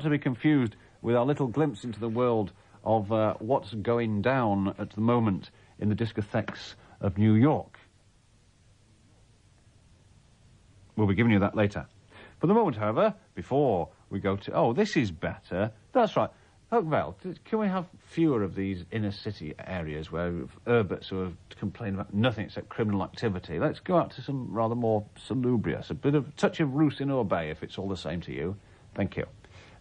to be confused with our little glimpse into the world of what's going down at the moment in the discotheques of New York. We'll be giving you that later. For the moment, however, before we go to... Oh, this is better. That's right. Oakvale, can we have fewer of these inner-city areas where Herberts who have complained about nothing except criminal activity? Let's go out to some rather more salubrious, a touch of Ruth in Bay, if it's all the same to you. Thank you.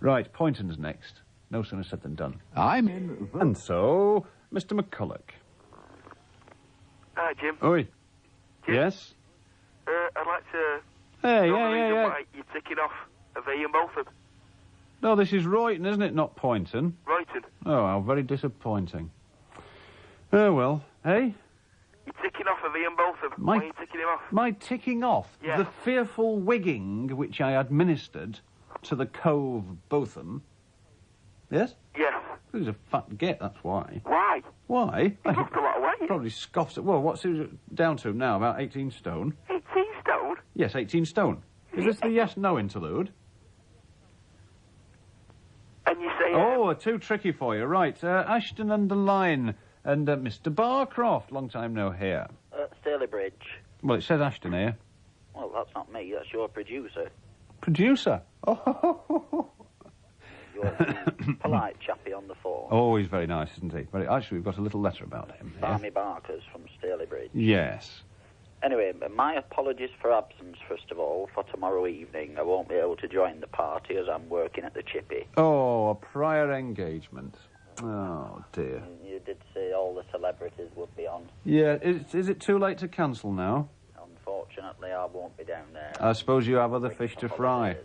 Right, Poynton's next. No sooner said than done. I'm in. And so, Mr. McCulloch. Hi, Jim. Oi. Jim? Yes? I'd like to... Hey, why you're ticking off of Ian Bolton. No, this is Royton, isn't it? Not Poynton. Royton. Oh, how very disappointing. Oh, well. Hey? You're ticking off of Ian Bolton. Why are you ticking him off? My ticking off? Yeah. The fearful wigging which I administered to the Cove Botham. Yes? Yes. He's a fat git, that's why. Why? Why? He lost a lot of weight. Probably scoffs at... Well, what's he down to now? About 18 stone? 18 stone? Yes, 18 stone. Is this the yes-no interlude? And you say... Oh, too tricky for you. Right, Ashton and the Line and Mr. Barcroft. Long time no hear. Stalybridge. Well, it says Ashton here. Well, that's not me. That's your producer. Producer? Oh, You're the polite chappie on the phone. oh, he's very nice, isn't he? Actually, we've got a little letter about him. Barney Barker's from Stalybridge. Yes. Anyway, my apologies for absence, first of all, for tomorrow evening. I won't be able to join the party as I'm working at the Chippy. Oh, a prior engagement. Oh, dear. You did say all the celebrities would be on. Yeah, is it too late to cancel now? Unfortunately, I won't be down there. I suppose you have other fish to fry.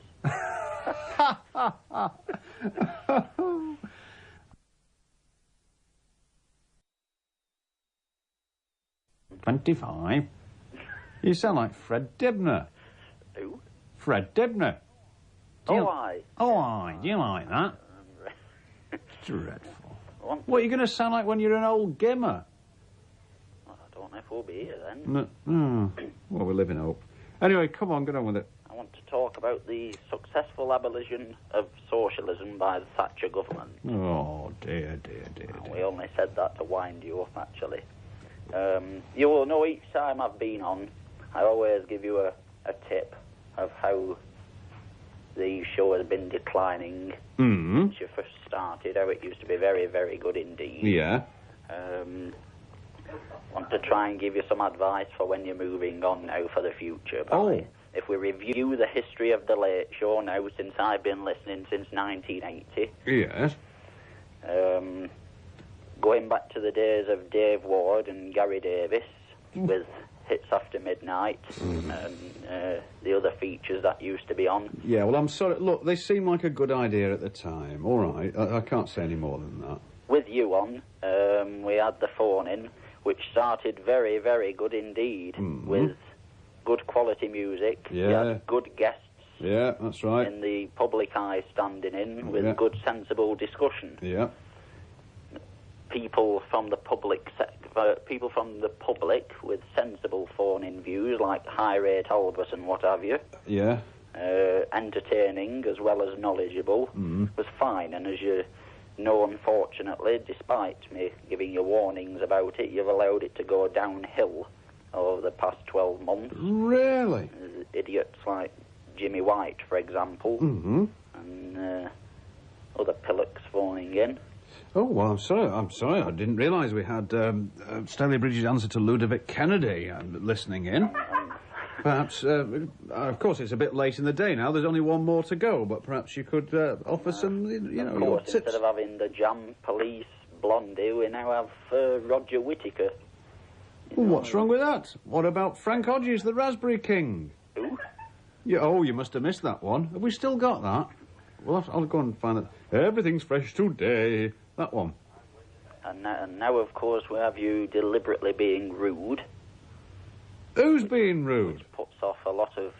25. You sound like Fred Dibner. Who? Fred Dibner. Oh, aye. Oh, aye. Do you like that? Dreadful. What are you going to sound like when you're an old gimmer? Well, I don't know if we'll be here then. No. Well, we live in hope. Anyway, come on, get on with it. I want to talk about the successful abolition of socialism by the Thatcher government. Oh, dear. We only said that to wind you up, actually. You will know each time I've been on, I always give you a tip of how the show has been declining since you first started, how it used to be very, very good indeed. Yeah. Want to try and give you some advice for when you're moving on now for the future. If we review the history of the Late Show now, since I've been listening since 1980. Yes. Going back to the days of Dave Ward and Gary Davis with Hits After Midnight and the other features that used to be on. Yeah, well, I'm sorry. Look, they seemed like a good idea at the time. All right, I can't say any more than that. With you on, we had the phone-in, which started very, very good indeed, with good quality music. Yeah. You had good guests. Yeah, that's right. In the public eye standing in with good, sensible discussion. Yeah. People from the public with sensible phone-in views, like High Rate Albus and what have you. Yeah. Entertaining as well as knowledgeable was fine, and as you know, unfortunately, despite me giving you warnings about it, you've allowed it to go downhill over the past 12 months. Really? Idiots like Jimmy White, for example, and other pillocks phoning in. Oh, well, I'm sorry. I didn't realise we had Stalybridge's answer to Ludovic Kennedy listening in. Perhaps, of course, it's a bit late in the day now. There's only one more to go, but perhaps you could offer some, of course, your tips. Instead of having the Jam Police Blondie, we now have Roger Whittaker. Well, what's wrong with that? What about Frank Hodges, the Raspberry King? Who? You must have missed that one. Have we still got that? Well, I'll go and find it. Everything's fresh today. That one. And now, of course, we have you deliberately being rude. Who's being rude? Which puts off a lot of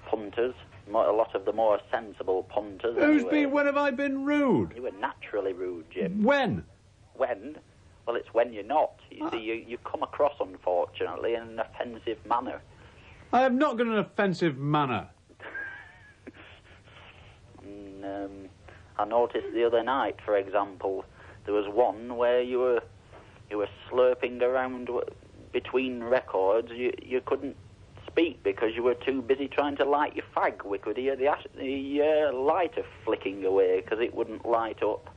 punters, a lot of the more sensible punters. When have I been rude? You were naturally rude, Jim. When? When? Well, it's when you're not. You see, you come across, unfortunately, in an offensive manner. I have not got an offensive manner. I noticed the other night, for example, there was one where you were slurping around between records. You couldn't speak because you were too busy trying to light your fag. We could hear the lighter flicking away because it wouldn't light up.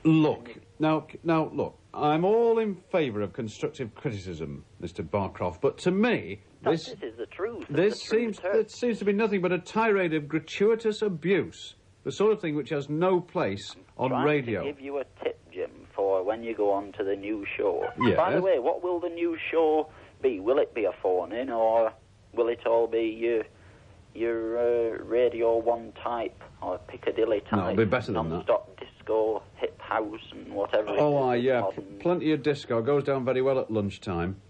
Look, now, look, I'm all in favour of constructive criticism, Mr. Barcroft, but to me, this is the truth. This seems to be nothing but a tirade of gratuitous abuse, the sort of thing which has no place on radio. I'm trying to give you a tip, Jim, for when you go on to the new show. Yes. By the way, what will the new show be? Will it be a phone-in, or will it all be your Radio 1 type, or Piccadilly type? No, it'll be better than that. Non-stop disco, hip house, and whatever Oh, it is. yeah, plenty of disco. Goes down very well at lunchtime.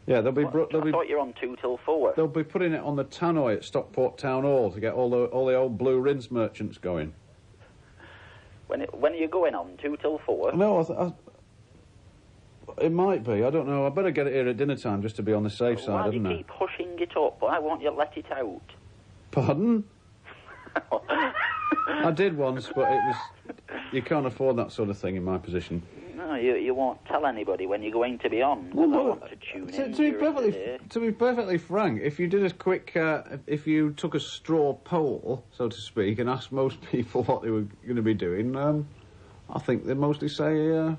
Yeah, they'll be... I thought you're on 2 till 4. They'll be putting it on the tannoy at Stockport Town Hall to get all the old blue rinse merchants going. When are you going on? 2 till 4? No, it might be. I don't know. I better get it here at dinner time just to be on the safe side, Why do haven't you keep pushing it up? Why won't you let it out? Pardon? I did once, but it was... You can't afford that sort of thing in my position. No, you won't tell anybody when you're going to be on. Well, I want to tune in. To be perfectly frank, if you did a quick, if you took a straw poll, so to speak, and asked most people what they were going to be doing, I think they'd mostly say,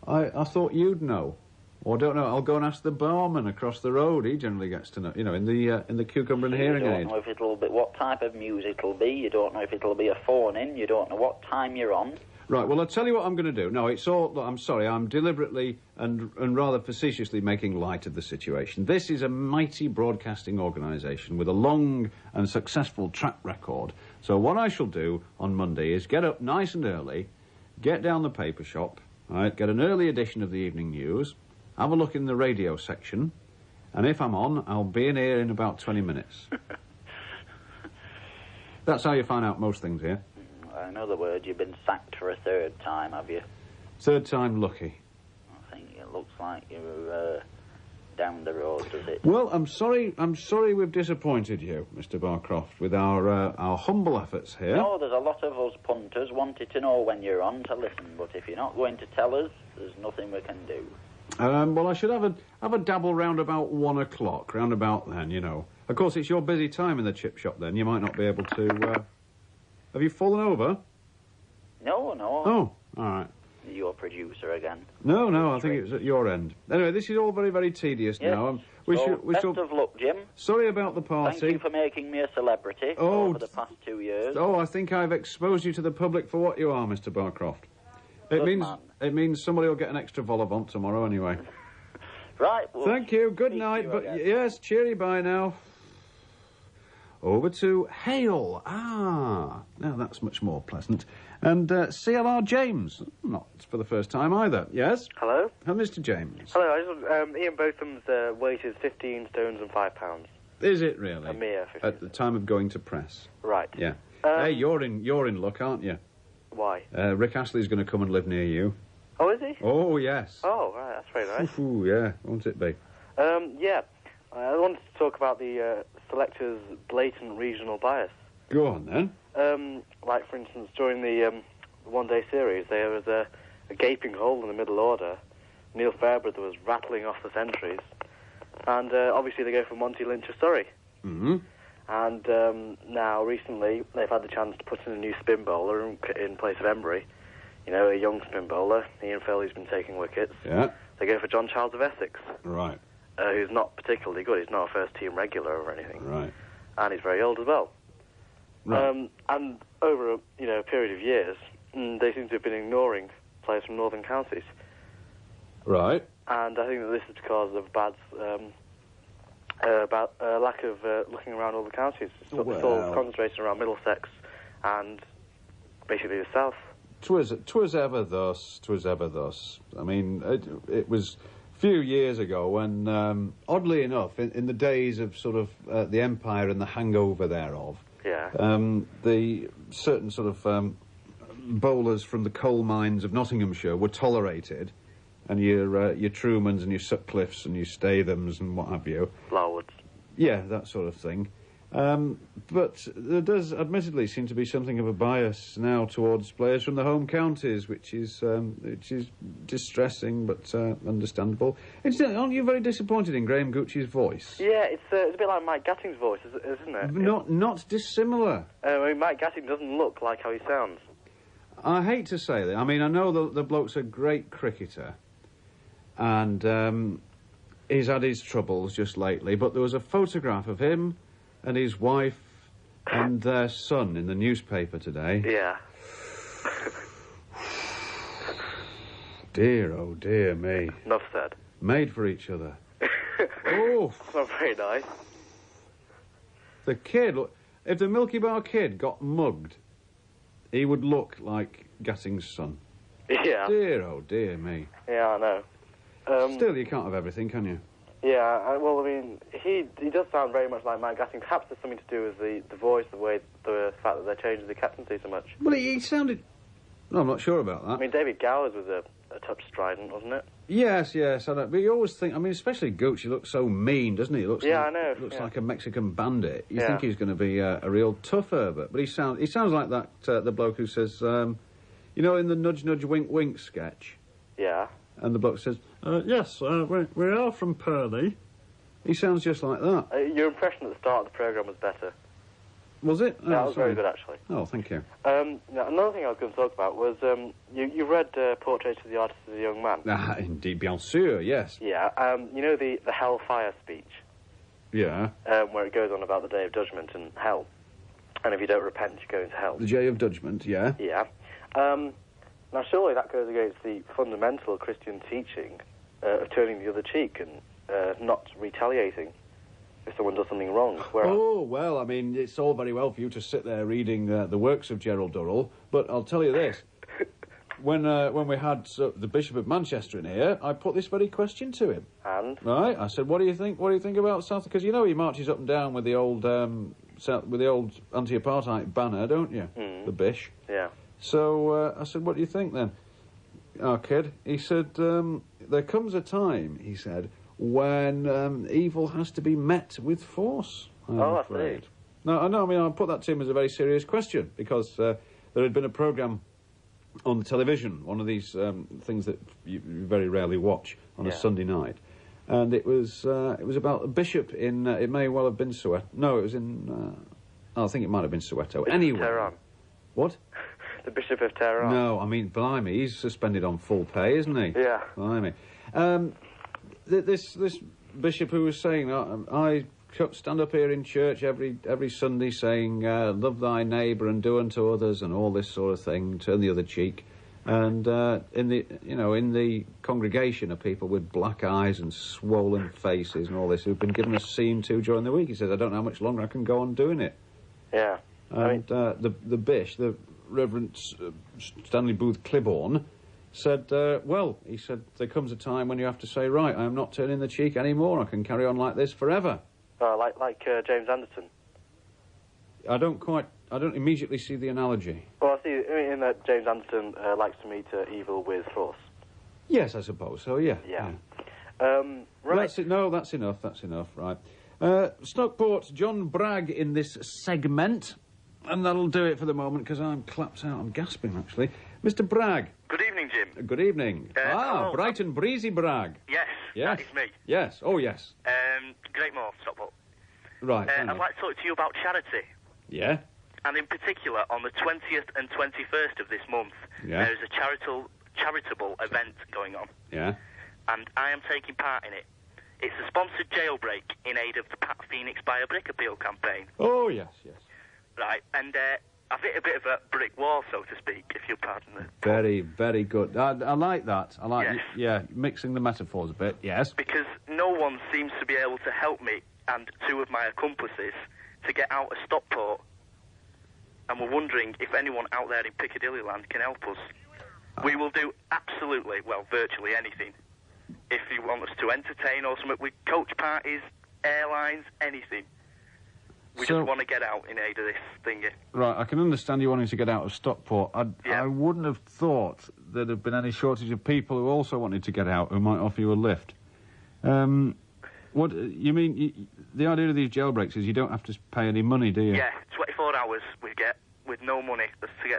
I thought you'd know. Or don't know, I'll go and ask the barman across the road. He generally gets to know, you know, in the cucumber and hearing aid. You don't know if it'll be, what type of music it'll be. You don't know if it'll be a phone-in. You don't know what time you're on. Right, well, I'll tell you what I'm going to do. No, it's all... Look, I'm sorry, I'm deliberately and rather facetiously making light of the situation. This is a mighty broadcasting organisation with a long and successful track record. So what I shall do on Monday is get up nice and early, get down the paper shop, right, get an early edition of the Evening News, have a look in the radio section, and if I'm on, I'll be in here in about 20 minutes. That's how you find out most things here. In other words, you've been sacked for a 3rd time, have you? 3rd time lucky. I think it looks like you're down the road, does it? Well, I'm sorry we've disappointed you, Mr. Barcroft, with our humble efforts here. No, there's a lot of us punters wanted to know when you're on to listen, but if you're not going to tell us, there's nothing we can do. Well, I should have a dabble round about 1 o'clock, round about then, you know. Of course, it's your busy time in the chip shop then. You might not be able to... Have you fallen over? No. Oh, all right. Your producer again. No, I think it's at your end. Anyway, this is all very, very tedious now. Best of luck, Jim. Sorry about the party. Thank you for making me a celebrity over the past 2 years. Oh, I think I've exposed you to the public for what you are, Mr. Barcroft. It means somebody will get an extra vol au vent tomorrow anyway. Right. Well, thank you. Good night. Yes, cheery bye now. Over to Hale. Now that's much more pleasant. And CLR James. Not for the first time either. Yes? Hello? Mr. James. Hello, Ian Botham's weight is 15 stones and 5 pounds. Is it really? A mere 15. At the time of going to press. Right. Yeah. Hey, you're in luck, aren't you? Why? Rick Astley's going to come and live near you. Oh, is he? Oh, yes. Oh, right, that's very nice. Ooh, yeah, won't it be? Yeah. I wanted to talk about the selectors' blatant regional bias. Go on, then. Like, for instance, during the one-day series, there was a gaping hole in the middle order. Neil Fairbrother was rattling off the centuries. And obviously they go for Monty Lynch of Surrey. Mm-hmm. And now, recently, they've had the chance to put in a new spin bowler in place of Embry. You know, a young spin bowler. Ian Fairley's been taking wickets. Yeah. They go for John Charles of Essex. Right. Who's not particularly good. He's not a first-team regular or anything. Right. And he's very old as well. Right. And over a period of years, they seem to have been ignoring players from northern counties. Right. And I think that this is because of lack of looking around all the counties. It's all concentrated around Middlesex and basically the south. 'Twas ever thus. I mean, it was a few years ago when, oddly enough, in the days of sort of the Empire and the hangover thereof, the certain sort of bowlers from the coal mines of Nottinghamshire were tolerated, and your Trumans and your Sutcliffes and your Stathams and what have you. Larwoods. Yeah, that sort of thing. But there does, admittedly, seem to be something of a bias now towards players from the home counties, which is distressing but understandable. Aren't you very disappointed in Graham Gooch's voice? Yeah, it's a bit like Mike Gatting's voice, isn't it? Not dissimilar. I mean, Mike Gatting doesn't look like how he sounds. I hate to say that. I mean, I know the bloke's a great cricketer, and he's had his troubles just lately, but there was a photograph of him and his wife and their son in the newspaper today. Yeah. Dear, oh dear me. Enough said. Made for each other. Oh. Not very nice. The kid, look, if the Milky Bar kid got mugged, he would look like Gatting's son. Yeah. Dear, oh dear me. Yeah, I know. Still, you can't have everything, can you? Yeah, well, I mean, he does sound very much like Mike Gatting. Perhaps there's something to do with the voice, the fact that they're changing the captaincy so much. Well, he sounded... No, I'm not sure about that. I mean, David Gower's was a touch strident, wasn't it? Yes, I know. But you always think... I mean, especially Gooch, he looks so mean, doesn't he? I know. Looks like a Mexican bandit. You think he's going to be a real tougher, but he sounds like that, the bloke who says, you know, in the Nudge Nudge Wink Wink sketch? Yeah. And the bloke says, yes, we are from Purley. He sounds just like that. Your impression at the start of the programme was better. Was it? That was very good, actually. Oh, thank you. Now, another thing I was going to talk about was, you read Portrait of the Artist as a Young Man? Ah, indeed, bien sûr, yes. Yeah, you know the Hellfire speech? Yeah. Where it goes on about the Day of Judgment and hell. And if you don't repent, you go into hell. The Day of Judgment, yeah. Yeah. Now, surely that goes against the fundamental Christian teaching of turning the other cheek and not retaliating if someone does something wrong. Oh, well, I mean, it's all very well for you to sit there reading the works of Gerald Durrell, but I'll tell you this. When we had the Bishop of Manchester in here, I put this very question to him. And? Right, I said, what do you think about South... Because, you know, he marches up and down with the old anti-apartheid banner, don't you? Mm. The Bish. Yeah. So I said, what do you think then, our kid? He said, there comes a time, he said, when evil has to be met with force, I'm afraid. No, I mean, I put that to him as a very serious question, because there had been a programme on the television, one of these things that you very rarely watch on a Sunday night, and it was about a bishop in, it may well have been Soweto. No, it was in, I think it might have been Soweto. Anyway. Tehran. What? The Bishop of Tehran. No, I mean, blimey, he's suspended on full pay, isn't he? Yeah. Blimey. This bishop who was saying, I stand up here in church every Sunday saying, love thy neighbour and do unto others and all this sort of thing, turn the other cheek. And in the congregation are people with black eyes and swollen faces and all this who've been given a scene to during the week. He says, I don't know how much longer I can go on doing it. Yeah. And the Bish, the Reverend Stanley Booth Clibborn, said, he said, there comes a time when you have to say, right, I am not turning the cheek anymore. I can carry on like this forever. Like James Anderson. I don't immediately see the analogy. Well, I see in that James Anderson likes to meet evil with force. Yes, I suppose so, yeah. Yeah. Right. Right. That's enough, right. Stockport's John Bragg in this segment, and that'll do it for the moment, because I'm clapped out. I'm gasping, actually. Mr. Bragg. Good evening, Jim. Good evening. Hello. Bright and breezy Bragg. Yes, that is me. Yes, oh yes. Great more, Stockport. Right. I'd like to talk to you about charity. Yeah? And in particular, on the 20th and 21st of this month, there is a charitable event going on. Yeah. And I am taking part in it. It's a sponsored jailbreak in aid of the Pat Phoenix Buy a Brick appeal campaign. Oh, yes. Right, and I've hit a bit of a brick wall, so to speak, if you'll pardon me. Very, very good. I like that. I like, mixing the metaphors a bit, yes. Because no one seems to be able to help me and two of my accomplices to get out of Stockport. And we're wondering if anyone out there in Piccadilly land can help us. We will do absolutely, virtually anything. If you want us to entertain or something, with coach parties, airlines, anything. We just want to get out in aid of this thing. Right, I can understand you wanting to get out of Stockport. I wouldn't have thought there'd have been any shortage of people who also wanted to get out who might offer you a lift. What, you mean, the idea of these jailbreaks is you don't have to pay any money, do you? Yeah, 24 hours we get with no money to get